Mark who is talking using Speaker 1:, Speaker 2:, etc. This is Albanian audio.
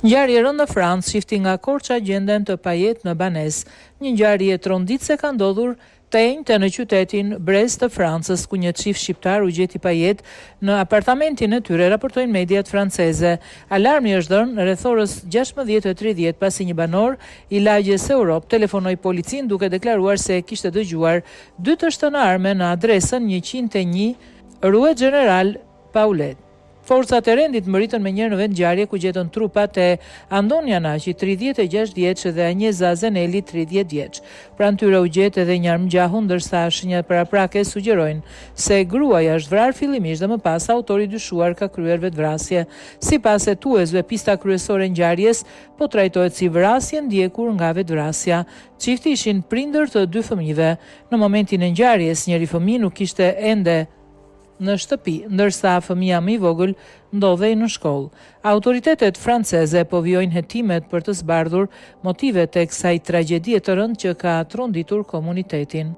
Speaker 1: Ngjarje rënd në Francë, shifti nga Korça gjenden të Pajet në Banes. Një ngjarje tronditse ka ndodhur të enjte në qytetin Brest të Francës, ku një çift shqiptar u gjeti pa jetë në apartamentin e tyre, raportojnë mediat franceze. Alarmi është dhënë rreth orës 16:30 pasi një banor i lagjes Europë telefonoi policin duke deklaruar se kishte dëgjuar 2 të shtënë arme në adresën 101 Rue General Paulet. Forcat e rendit mbërritën menjëherë në vend ngjarje ku gjetën trupat e Andon Janaqi, 36 vjeç dhe Anjeza Zeneli, 30 vjeç. Pranë tyre u gjet edhe një armë gjahu, ndërsa shenjat paraprake sugjerojnë se gruaja është vrarë fillimisht dhe më pas autori dyshuar ka kryer vetvrasje. Sipas hetuesve, pista kryesore e ngjarjes po trajtohet si vrasje ndjekur nga vetvrasja. Çifti ishin prindër të 2 fëmijëve. Në momentin e ngjarjes, njëri fëmijë nuk kishte ende në shtëpi, ndërsa fëmia më i vogël ndodhej në shkollë. Autoritetet franceze po vijojnë hetimet për të zbardhur motivet e kësaj tragjedie të rëndë që ka tronditur komunitetin.